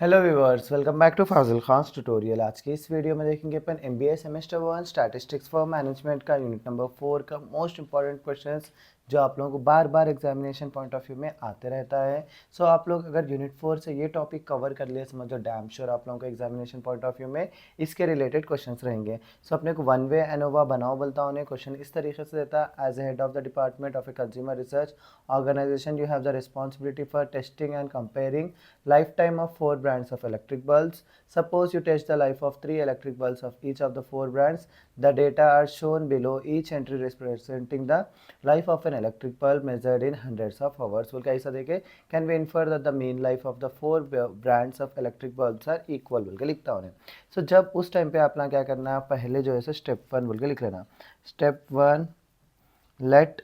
Hello viewers, welcome back to Fazil Khan's tutorial. आज की इस वीडियो में देखेंगे अपन MBA semester 1 statistics for management का यूनिट नंबर 4 का मोस्ट इंपॉर्टेंट क्वेश्चंस जो आप लोगों को बार बार एग्जामिनेशन पॉइंट ऑफ व्यू में आते रहता है। सो आप लोग अगर यूनिट 4 से ये टॉपिक कवर कर लिए समझो डैम श्योर आप लोगों को एग्जामिनेशन पॉइंट ऑफ व्यू में इसके रिलेटेड क्वेश्चन रहेंगे। सो अपने को वन वे एनोवा बनाओ बोलता उन्हें क्वेश्चन इस तरीके से देता है। As a head of the department of a consumer research organisation you have the responsibility for testing and comparing lifetime of 4 brands of electric bulbs. Suppose you test the life of 3 electric bulbs of each of the 4 brands. The data are shown below, each entry representing the life of an electric bulb measured in hundreds of hours. बोल के ऐसा देखे can we infer that the mean life of the 4 brands of electric bulbs are equal बोल के लिखता हूँ। सो जब उस टाइम पे अपना क्या करना है, पहले जो है स्टेप 1 बोल के लिख लेना। Step 1 let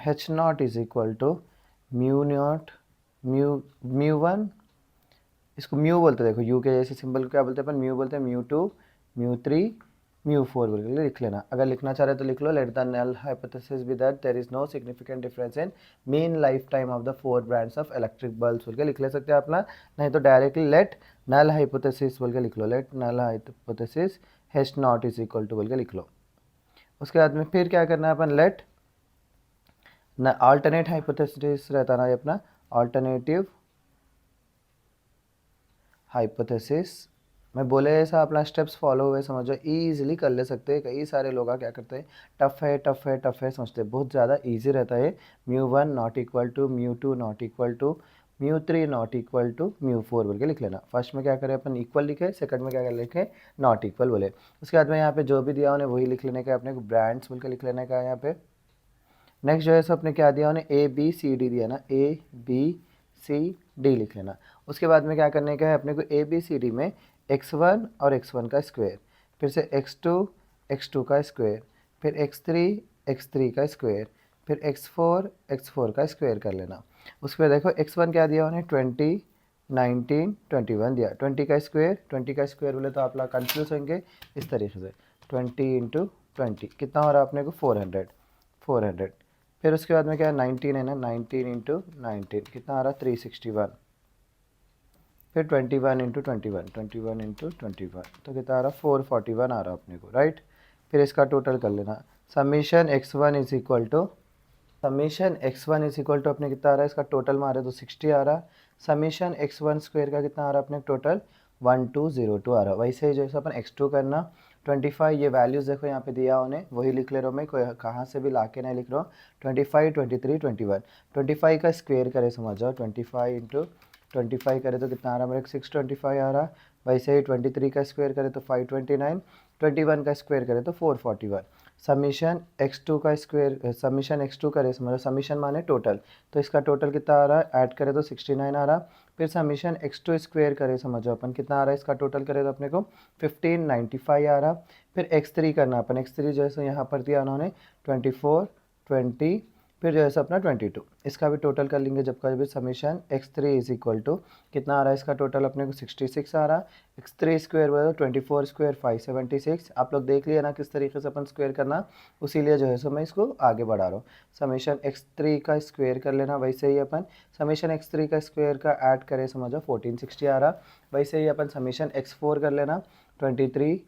h naught is equal to mu naught mu one, इसको म्यू बोलते हैं, देखो यू के जैसे सिंबल क्या बोलते हैं अपन, म्यू बोलते हैं, म्यू 2 म्यू 3 म्यू 4 बोल के लिख लेना। अगर लिखना चाह रहे तो लिख लो let the null hypothesis be that there is no significant difference in mean life time of the 4 brands of electric bulbs बोल के लिख ले सकते हैं अपना, नहीं तो डायरेक्टली लेट नल हाइपोथेसिस बोल के लिख लो। Let null hypothesis H not is equal to बोल के लिख लो। उसके बाद में फिर क्या करना है अपन, लेट अल्टरनेट हाइपोथेसिस रहता ना ये अपना, अल्टरनेटिव हाइपोथेसिस मैं बोले ऐसा अपना स्टेप्स फॉलो हुए समझो ईजिली कर ले सकते हैं। कई सारे लोग क्या करते हैं, टफ है समझते हैं, बहुत ज़्यादा इजी रहता है। Mu 1 not equal to mu 2 not equal to mu 3 not equal to mu 4 बोल के लिख लेना। फर्स्ट में क्या करें अपन, इक्वल लिखे, सेकंड में क्या कर लिखे, नॉट इक्वल बोले। उसके बाद में यहाँ पे जो भी दिया उन्हें वही लिख लेने का, अपने को ब्रांड्स बोल के लिख लेने का। यहाँ पे नेक्स्ट जो है सो अपने क्या दिया उन्हें, ए बी सी डी दिया ना, ए बी सी डी लिख लेना। उसके बाद में क्या करने का है अपने को, ए बी सी डी में x1 और x1 का स्क्वायर, फिर से x2 का स्क्वायर, फिर x3 का स्क्वायर, फिर x4 का स्क्वायर कर लेना। उसके बाद देखो x1 क्या दिया उन्हें, 20 19 21 दिया। 20 का स्क्वायर बोले तो आप लोग कन्फ्यूज होंगे इस तरीके से, 20 इंटू 20 कितना हो रहा है अपने को, 400। फिर उसके बाद में क्या है, 19 है ना, 19 इंटू 19 कितना आ रहा है, 361। फिर 21 इंटू 21 इंटू 21 तो कितना आ रहा है, 441 आ रहा है अपने को, राइट। फिर इसका टोटल कर लेना, summation x1 is equal to अपने कितना आ रहा है, इसका टोटल मारे तो 60 आ रहा है। समीशन x1 स्क्वायर का कितना आ रहा है अपने टोटल, 1202 आ रहा है। वैसे ही जैसे अपन x2 करना 25, ये वैल्यूज़ देखो यहाँ पे दिया उन्हें वही लिख ले रहा हूँ मैं, कोई कहाँ से भी ला के नहीं लिख रहा हूँ। 25 23 21, 25 का स्क्वायर करे समझ जाओ, 25 इंटू 25 करे तो कितना आ रहा है मेरे, 625 आ रहा है। वैसे ही 23 का स्क्वायर करे तो 529, 21 का स्क्वायर करे तो 441। समीशन x2 करे समझो, समीशन माने टोटल, तो इसका टोटल कितना आ रहा है, ऐड करे तो 69 आ रहा। फिर समीशन x2 स्क्वायर करे समझो अपन, कितना आ रहा है, इसका टोटल करे तो अपने को 1595 आ रहा। फिर x3 करना अपन, x3 जो है यहाँ पर दिया उन्होंने 24 20, फिर जो है अपना 22, इसका भी टोटल कर लेंगे जब कभी summation x3 is equal to कितना आ रहा है, इसका टोटल अपने को 66 आ रहा। x3 स्क्वायर बोलो 24 स्क्वायर 576, आप लोग देख लिया ना किस तरीके से अपन स्क्वायर करना, उसीलिए जो है सो मैं इसको आगे बढ़ा रहा हूँ। समीशन x3 का स्क्वायर कर लेना, वैसे ही अपन समीशन x3 का स्क्वायर का ऐड करें समझो 1460 आ रहा। वैसे ही अपन समीशन x4 कर लेना, 23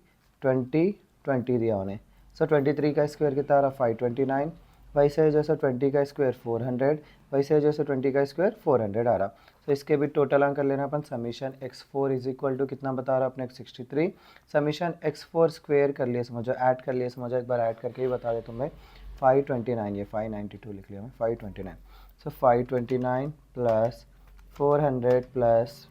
20 20 दिया उन्हें, सो 23 का स्क्वायर कितना आ रहा, 529। वैसे ही जैसे 20 का स्क्वायर 400, वैसे ही जैसे 20 का स्क्वायर 400 आ रहा। तो इसके भी टोटल कर लेना अपन, summation x4 is equal to कितना बता रहा अपने 63। समीशन x4 स्क्वायर कर लिए समझो, ऐड कर लिए समझो, एक बार ऐड करके ही बता दे तुम्हें, 529, ये 592 लिख लिया मैं, 529। सो 529 प्लस 400 प्लस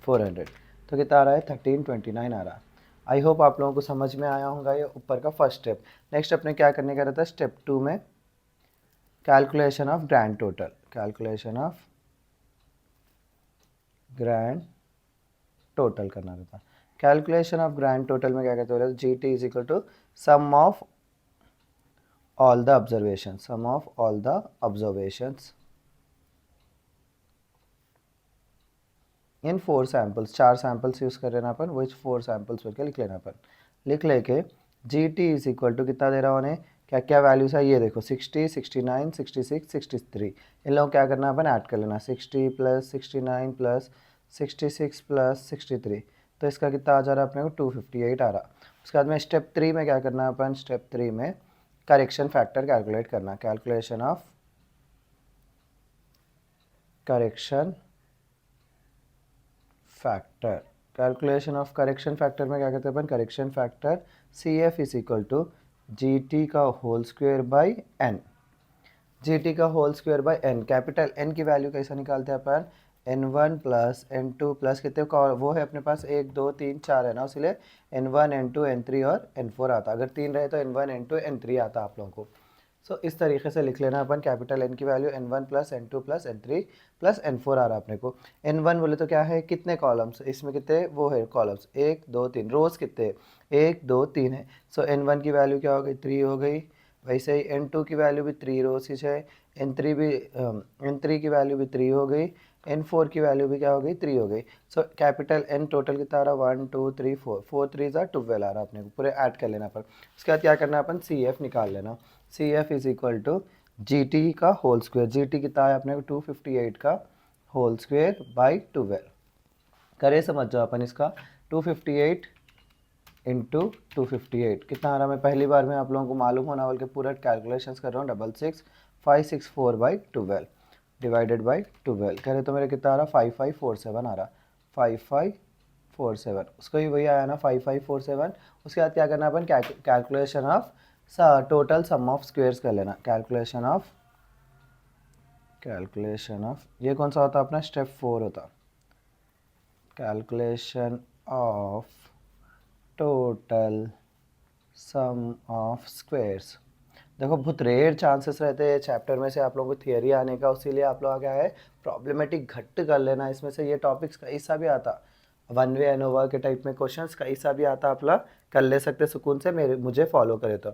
400 तो कितना आ रहा है, 1329 आ रहा। आई होप आप लोगों को समझ में आया होगा ये ऊपर का फर्स्ट स्टेप। नेक्स्ट अपने क्या करने का रहता है, स्टेप 2 में कैलकुलेशन ऑफ ग्रैंड टोटल, करना रहता है। कैलकुलेशन ऑफ ग्रैंड टोटल में क्या कहते हैं, GT is equal to sum of all the observations in 4 samples, 4 samples use कर लेना अपन, विच 4 सैम्पल्स करके लिख लेना अपन। लिख लेके GT इज इक्वल टू कितना दे रहा उन्हें, क्या क्या वैल्यूज़ है ये देखो, 60 69 66 63, इन लोगों क्या करना अपन, ऐड कर लेना, 60 प्लस 69 प्लस 66 प्लस 63, तो इसका कितना आ जा रहा है अपने को 258 आ रहा। उसके बाद में स्टेप 3 में क्या करना है अपन, स्टेप 3 में करेक्शन फैक्टर कैलकुलेट करना, calculation of correction factor. Calculation of correction factor में क्या करते हैं अपन, correction factor C F is equal to G T का whole square by N, G T का whole square by N. Capital N की value कैसे निकालते हैं अपन, N one plus N two plus कितने का वो है अपने पास 1 2 3 4 है ना, इसलिए N one N two N three और एन फोर आता। अगर 3 रहे तो N one N two N three आता आप लोगों को। सो इस तरीके से लिख लेना अपन, कैपिटल एन की value N one plus N two plus N three plus N four आ रहा है अपने को। एन वन बोले तो क्या है, कितने कॉलम्स इसमें, कितने वो है कॉलम्स 1 2 3, रोज कितने 1 2 3 है। सो एन वन की वैल्यू क्या हो गई 3 हो गई। वैसे ही एन टू की वैल्यू भी 3 रोज ही है, एन थ्री भी एन थ्री की वैल्यू भी 3 हो गई, एन फोर की वैल्यू भी क्या हो गई 3 हो गई। सो कैपिटल एन टोटल कितना आ रहा 1 2 3 4, 4 3 ज़ा 12 आ रहा अपने को, पूरे ऐड कर लेना पर। उसके बाद क्या करना अपन, सी एफ निकाल लेना, C F is equal to G T का होल स्क्वायर, जी टी कितना है अपने को 258 का होल स्क्वायर बाई 12। करे समझ जाओ अपन इसका, 258 इंटू 258 कितना आ रहा, मैं पहली बार में आप लोगों को मालूम होना बोल के पूरा कैलकुलेशंस कर रहा हूँ। 66564 बाई 12 डिवाइडेड बाई 12 करे तो मेरे कितना आ रहा 5547 आ रहा, 5547, उसको ही वही आया ना 5547। उसके बाद क्या करना अपन, calculation of total sum of squares कर लेना, कैलकुलेशन ऑफ ये कौन सा होता अपना, स्टेप 4 होता, calculation of total sum of squares. देखो बहुत रेयर चांसेस रहते हैं चैप्टर में से आप लोगों को थियरी आने का, उसीलिए आप लोग क्या है प्रॉब्लमेटिक घट कर लेना, इसमें से ये टॉपिक्स कहीं सा भी आता, वन वे एनोवा के टाइप में क्वेश्चंस कहीं सा भी आता, आप लोग कर ले सकते सुकून से, मेरे मुझे फॉलो करे तो।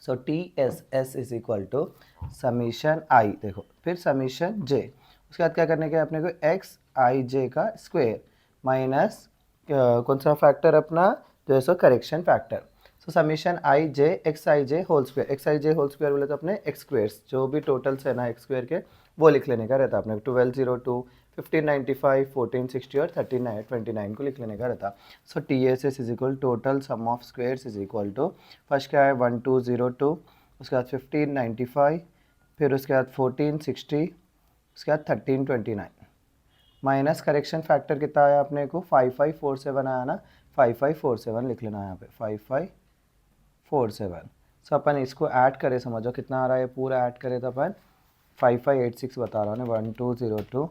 So T S S is equal to summation I, देखो फिर समीशन जे, उसके बाद क्या करने का अपने को एक्स आई जे का स्क्वेयर माइनस कौन सा फैक्टर अपना, जो है सो करेक्शन फैक्टर। सो समीशन आई जे एक्स आई जे होल स्क्वायर, एक्स आई जे होल स्क्वायर बोले तो अपने एक्स स्क्वेयर्स जो भी टोटल्स है ना एक्स स्क्वायर के, वो लिख लेने का रहता है अपने 1202 1595 1460 और 3929 को लिख लेने का रहता। So T S S is equal total sum of squares is equal to, first क्या है 1202, उसके बाद 1595, फिर उसके बाद 1460, उसके बाद 1329 माइनस करेक्शन फैक्टर कितना आया अपने को 5547 आया ना, 5547 लिख लेना यहाँ पे 5547। सो अपन इसको ऐड करें, समझो कितना आ रहा है, पूरा ऐड करें तो अपन 5586 बता रहा हूँ ना, 1202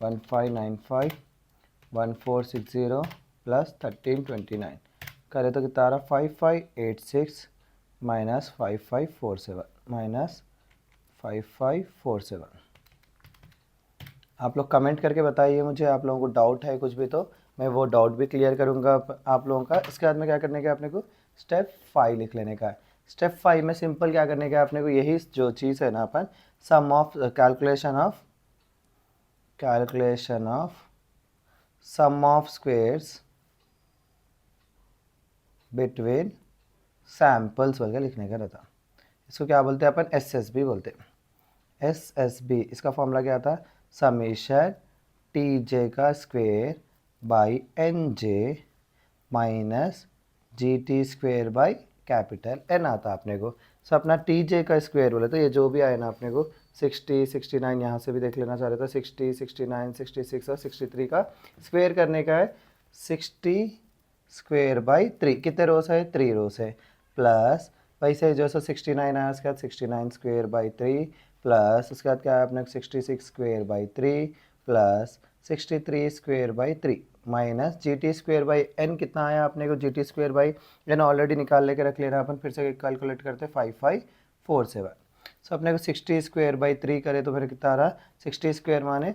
1595 1460 प्लस 1329 करें तो कितना आ रहा 5586 माइनस 5547 माइनस 5547। आप लोग कमेंट करके बताइए मुझे, आप लोगों को डाउट है कुछ भी तो मैं वो डाउट भी क्लियर करूँगा आप लोगों का। इसके बाद में क्या करने का अपने को, स्टेप 5 लिख लेने का है। स्टेप 5 में सिंपल क्या करने का अपने को, यही जो चीज़ है ना अपन, sum of calculation of sum of squares between samples बोल के लिखने का रहता। इसको क्या बोलते हैं अपन, एस एस बी बोलते हैं, एस एस बी। इसका फॉर्मूला क्या था, समीशन टी जे का square by N J minus G T square by capital N आता अपने को। सो अपना टी जे का स्क्वेयर बोले तो ये जो भी आए ना अपने को 60 69, यहाँ से भी देख लेना चाह रहे थे 60 69 66 और 63 का स्क्वेयर करने का है, 60 स्क्वेयर बाई 3, कितने रोज है 3 रोज है, प्लस वैसे जो सो 69 आया उसके बाद 69 स्क्वेयर बाई 3 प्लस उसके बाद क्या है अपने 66 square by 3 plus 63 square by 3 minus G T square by N कितना आया अपने को, G T square by N already निकाल लेके रख लेना अपन, फिर से कैलकुलेट करते 5547। सो अपने को 60 स्क्वेयर बाई 3 करे तो फिर कितना आ रहा 60 स्क्वेयर माने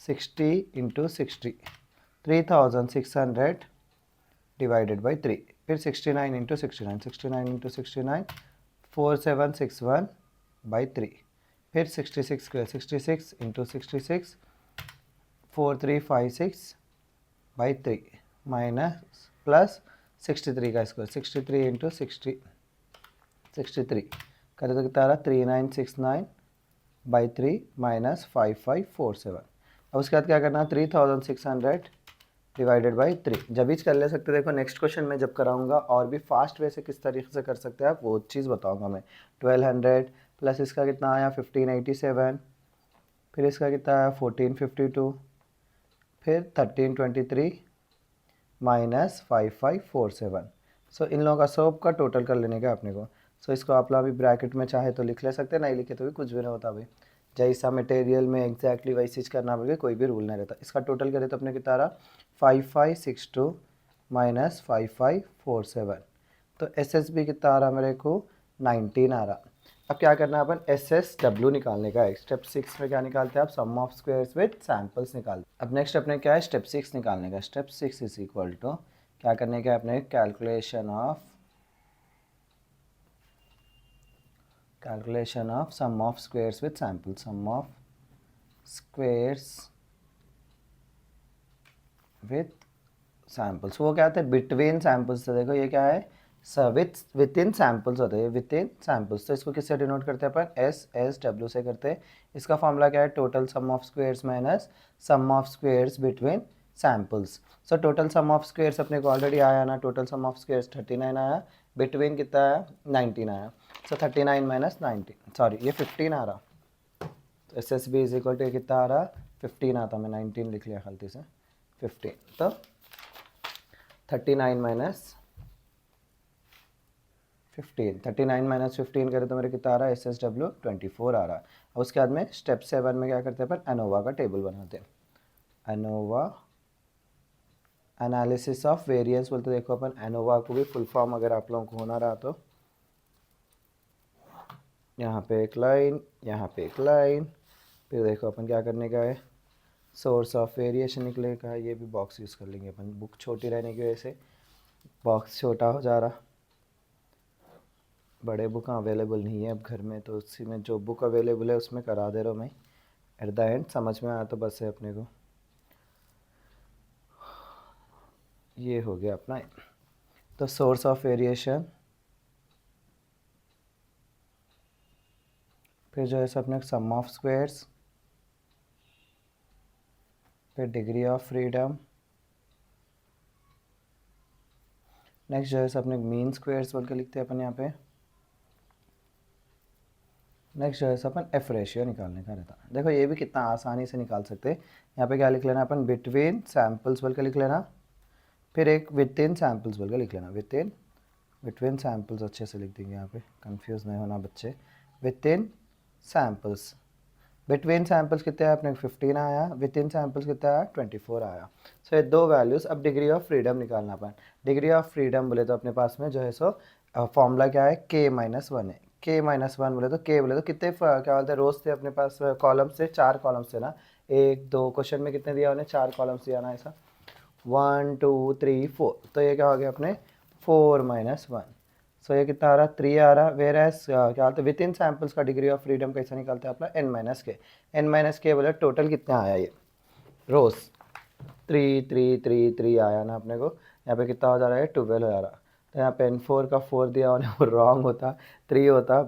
60 इंटू 60 3600 डिवाइडेड बाई 3, फिर 69 इंटू 69 69 इंटू 69 4761 बाई 3, फिर 66 square 66 into 66 4356 by 3 minus plus 63 का स्क्वायर 63 इंटू 63 करे तो कितना आ रहा 3969 बाई 3 माइनस 5547। अब उसके बाद क्या करना है 3600 डिवाइडेड बाई 3 जब भी कर ले सकते देखो नेक्स्ट क्वेश्चन में जब कराऊंगा और भी फास्ट वे से किस तरीके से कर सकते हैं आप वो चीज़ बताऊंगा मैं 1200 प्लस इसका कितना आया 1587 फिर इसका कितना आया 1452 फिर 1323 माइनस 5547 सो इन लोगों का सब का टोटल कर लेने का अपने को सो इसको आप लोग अभी ब्रैकेट में चाहे तो लिख ले सकते हैं नहीं लिखे तो भी कुछ भी नहीं होता भाई जैसा मटेरियल में एग्जैक्टली वैसी चीज़ करना पड़ेगा कोई भी रूल नहीं रहता इसका टोटल करें तो अपने कितना रहा 5562 माइनस 5547 तो एस एस बी कितना आ रहा मेरे को 19 आ रहा। अब क्या करना है अपन एस एस डब्ल्यू निकालने का है स्टेप 6 में क्या निकालते हैं आप सम ऑफ स्क्वायर्स विद सैम्पल्स निकालते हैं। अब नेक्स्ट अपने क्या है स्टेप 6 निकालने का स्टेप 6 इज इक्वल टू क्या करने का अपने calculation of sum of squares with sample sum of squares with samples वो क्या होता है बिटवीन सैम्पल्स तो देखो ये क्या है विथ इन सैम्पल्स होते हैं विथ इन सैम्पल्स तो इसको किससे डिनोट करते हैं अपन एस एस डब्ल्यू से करते हैं। इसका फॉर्मूला क्या है total sum of squares minus sum of squares between samples. So total sum of squares अपने को ऑलरेडी आया ना टोटल सम ऑफ स्क्वायर्स 39 आया बिटवीन कितना आया 19 आया सो 39 माइनस 19 सॉरी ये 15 आ रहा तो S S B is equal to कितना आ रहा 15 आता मैं 19 लिख लिया गलती से 15 तो 39 माइनस 15 करें तो मेरे कितना आ रहा है एस एस डब्ल्यू 24 आ रहा है। और उसके बाद में स्टेप 7 में क्या करते हैं अपन एनोवा का टेबल बनाते हैं एनोवा एनालिसिस ऑफ वेरिएंस बोलते देखो अपन एनोवा को भी फुल फॉर्म अगर आप लोगों को होना रहा तो यहाँ पे एक लाइन यहाँ पे एक लाइन फिर देखो अपन क्या करने का है सोर्स ऑफ वेरिएशन निकलेगा ये भी बॉक्स यूज़ कर लेंगे अपन बुक छोटी रहने की वजह से बॉक्स छोटा हो जा रहा बड़े बुक अवेलेबल नहीं है अब घर में तो उसी में जो बुक अवेलेबल है उसमें करा दे रहा हूँ मैं एट द एंड समझ में आया तो बस है अपने को ये हो गया अपना तो सोर्स ऑफ वेरिएशन फिर जो है सो अपने सम ऑफ स्क्वायर्स फिर डिग्री ऑफ फ्रीडम नेक्स्ट जो है सो अपने मीन स्क्वायर्स बोल के लिखते हैं अपन यहाँ पे नेक्स्ट जो है सो अपन एफ रेशियो निकालने का रहता है देखो ये भी कितना आसानी से निकाल सकते हैं यहाँ पे क्या लिख लेना अपन बिटवीन सैम्पल्स बोल के लिख लेना फिर एक विद इन सैम्पल्स बोल के लिख लेना बिटवीन सैम्पल्स अच्छे से लिख देंगे यहाँ पे कंफ्यूज नहीं होना बच्चे with in samples between samples कितने आया अपने 15 आया विद इन सैम्पल्स कितना आया 24 आया सो ये दो वैल्यूज़। अब डिग्री ऑफ फ्रीडम निकालना अपन डिग्री ऑफ फ्रीडम बोले तो अपने पास में जो है सो फॉर्मूला क्या है k-1 है k-1 बोले तो कितने क्या बोलते हैं रोज थे अपने पास कॉलम्स थे 4 कॉलम्स थे ना 1 2 क्वेश्चन में कितने दिया उन्हें 4 कॉलम्स दिया ना ऐसा 1 2 3 4 तो ये क्या हो गया अपने 4-1 सो ये कितना आ रहा 3 आ रहा वेर एस क्या बोलते हैं विद इन सैम्पल्स का डिग्री ऑफ फ्रीडम कैसे निकालते हैं अपना n-k बोले टोटल कितना आया ये रोज 3 आया ना अपने को यहाँ पे कितना हो जा रहा है 12 हो जा रहा तो यहाँ पे n4 का 4 दिया उन्हें वो रॉन्ग होता 3 होता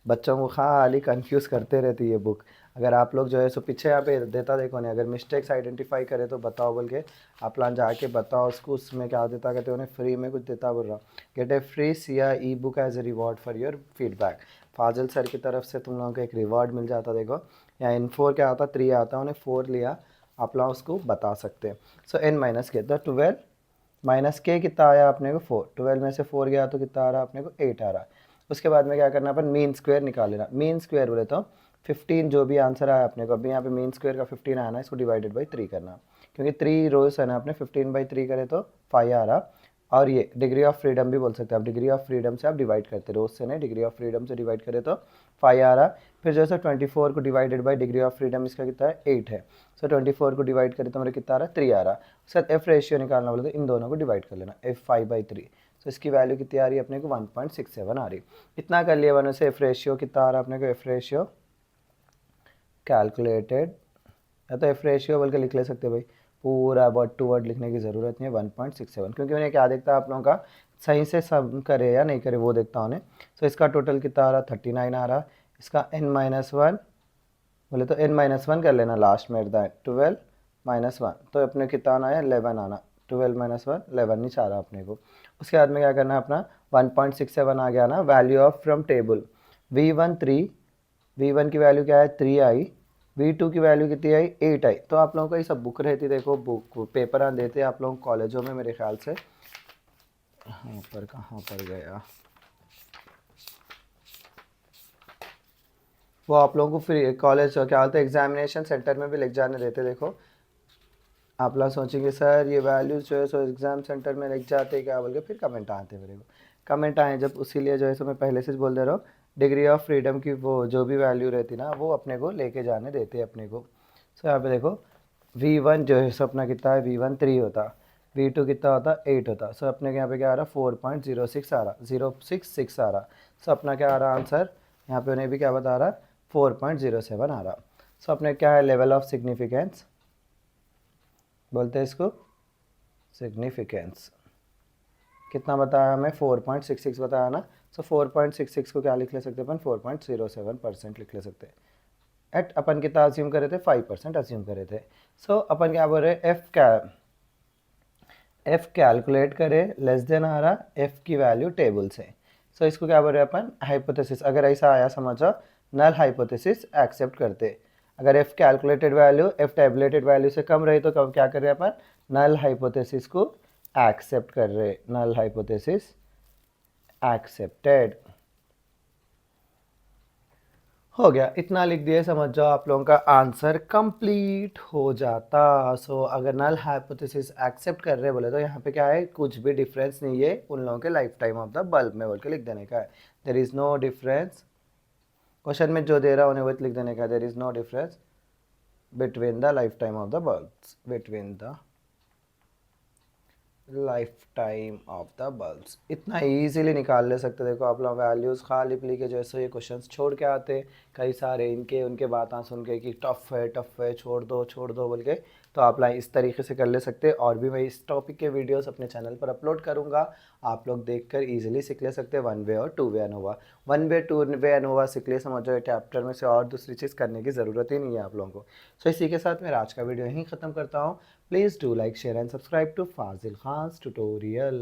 बच्चों को खाली कंफ्यूज करते रहती है बुक अगर आप लोग जो है सो पीछे यहाँ पे देता देखो नहीं अगर मिस्टेक्स आइडेंटिफाई करे तो बताओ बोल के आप लोग जाके बताओ उसको उसमें क्या देता कहते उन्हें फ्री में कुछ देता बोल रहा गेट ए फ्री सिया ebook as a reward for your feedback Fazil sir की तरफ से तुम लोगों को एक रिवॉर्ड मिल जाता देखो यहाँ n4 क्या आता 3 आता उन्हें 4 लिया आप लोग उसको बता सकते हैं। सो n-k तो 12 माइनस के कितना आया अपने को 4 12 में से 4 गया तो कितना आ रहा अपने को 8 आ रहा। उसके बाद में क्या करना अपन मीन स्क्वायर निकाल लेना मीन स्क्वायर बोले तो 15 जो भी आंसर आया अपने को अभी यहाँ पे मीन स्क्वायर का 15 आया ना इसको डिवाइडेड बाई 3 करना क्योंकि 3 रोज है ना अपने 15/3 करे तो 5 आ रहा। और ये डिग्री ऑफ फ्रीडम भी बोल सकते हैं आप डिग्री ऑफ फ्रीडम से आप डिवाइड करते रोज से नहीं डिग्री ऑफ फ्रीडम से डिवाइड करें तो 5 आ रहा। फिर जैसे 24 को divided by degree of freedom इसका कितना है 8 है सो 24 को डिवाइड करें तो मेरे कितना आ रहा है 3 आ रहा। उसके बाद एफ रेशियो निकालना बोले तो इन दोनों को डिवाइड कर लेना f 5/3 तो इसकी वैल्यू कितनी आ रही है अपने को 1.67 आ रही। इतना कर लिया वन से एफ रेशियो कितना आ रहा है अपने को एफ रेशियो कैलकुलेटेड या तो एफ रेशियो बोल के लिख ले सकते भाई पूरा वर्ड टू वर्ड लिखने की ज़रूरत नहीं है 1.67 क्योंकि उन्हें क्या देखता है आप लोगों का सही से सब करे या नहीं करे वो देखता उन्हें। सो इसका टोटल कितना आ रहा 39 आ रहा इसका n-1 बोले तो n-1 कर लेना लास्ट में एट द 12 -1, तो अपने कितना आना है 11 आना, 12 - 1 11 नहीं चाह रहा अपने को। उसके बाद में क्या करना है अपना 1.67 आ गया ना, value of from table V1 3, V1 की वैल्यू क्या है 3 आई, V2 की वैल्यू कितनी आई 8 आई। तो आप लोगों का ये सब बुक रहती, देखो बुक पेपर आ देते आप लोग कॉलेजों में मेरे ख्याल से। यहाँ पर कहाँ पर गया वो, आप लोगों को फ्री कॉलेज क्या बोलते हैं एग्जामिनेशन सेंटर में भी लिख जाने देते। देखो आप लोग सोचेंगे सर ये वैल्यूज़ जो है सो एग्ज़ाम सेंटर में लिख जाते क्या बोल के, फिर कमेंट आते मेरे को, कमेंट आए जब, उसी लिए जो है सो मैं पहले से बोल दे रहा हूँ डिग्री ऑफ फ्रीडम की वो जो भी वैल्यू रहती ना वो अपने को लेके जाने देते अपने को। सो यहाँ पे देखो V1 जो है सो अपना कितना है, V1 3 होता, V2 कितना होता 8 होता। सो अपने के यहाँ पे क्या आ रहा 4.06 आ रहा, 066 आ रहा। सो अपना क्या आ रहा आंसर, यहाँ पे उन्हें भी क्या बता रहा 4.07 आ रहा। सो अपने क्या है लेवल ऑफ सिग्निफिकेंस बोलते हैं इसको, सिग्निफिकेंस कितना बताया हमें 4.66 बताया ना। सो 4.66 को क्या लिख ले सकते हैं अपन 4.07% लिख ले सकते हैं। एट अपन कितना अज्यूम करे थे 5% अज्यूम करे थे। सो अपन क्या बोल रहे हैं एफ कैलकुलेट करे लेस देन आ रहा एफ की वैल्यू टेबल से। सो इसको क्या बोल रहे हैं अपन हाइपोथेसिस, अगर ऐसा आया समझो नल हाइपोथेसिस एक्सेप्ट करते। अगर F calculated value F tabulated value से कम रही तो कब क्या कर रहे हैं अपन नल हाइपोथेसिस को एक्सेप्ट कर रहे, नल हाइपोथेसिस एक्सेप्टेड। हो गया, इतना लिख दिए समझ जाओ आप लोगों का आंसर कंप्लीट हो जाता। सो अगर नल हाइपोथेसिस एक्सेप्ट कर रहे बोले तो यहाँ पे क्या है कुछ भी डिफरेंस नहीं है उन लोगों के life time of the bulb में बोल के लिख देने का है। There is no difference, question में जो दे रहा उन्हें वही लिख देने का, there is no difference between the life time of the bulbs, between the life time of the bulbs. इतना इजीली निकाल ले सकते। देखो आप लोग वैल्यूज़ खाली पली के जैसे ये क्वेश्चंस छोड़ के आते कई सारे इनके उनके बातें सुन के कि टफ है छोड़ दो बोल के, तो आप लोग इस तरीके से कर ले सकते। और भी मैं इस टॉपिक के वीडियोस अपने चैनल पर अपलोड करूँगा, आप लोग देखकर इजीली सीख ले सकते हैं 1 वे और 2 वे अनोवा। 1 वे 2 वे अनोवा सीख ले समझो चैप्टर में से और दूसरी चीज़ करने की ज़रूरत ही नहीं है आप लोगों को। सो इसी के साथ मैं आज का वीडियो यहीं ख़त्म करता हूँ। Please do like, share and subscribe to Fazil Khan's tutorial.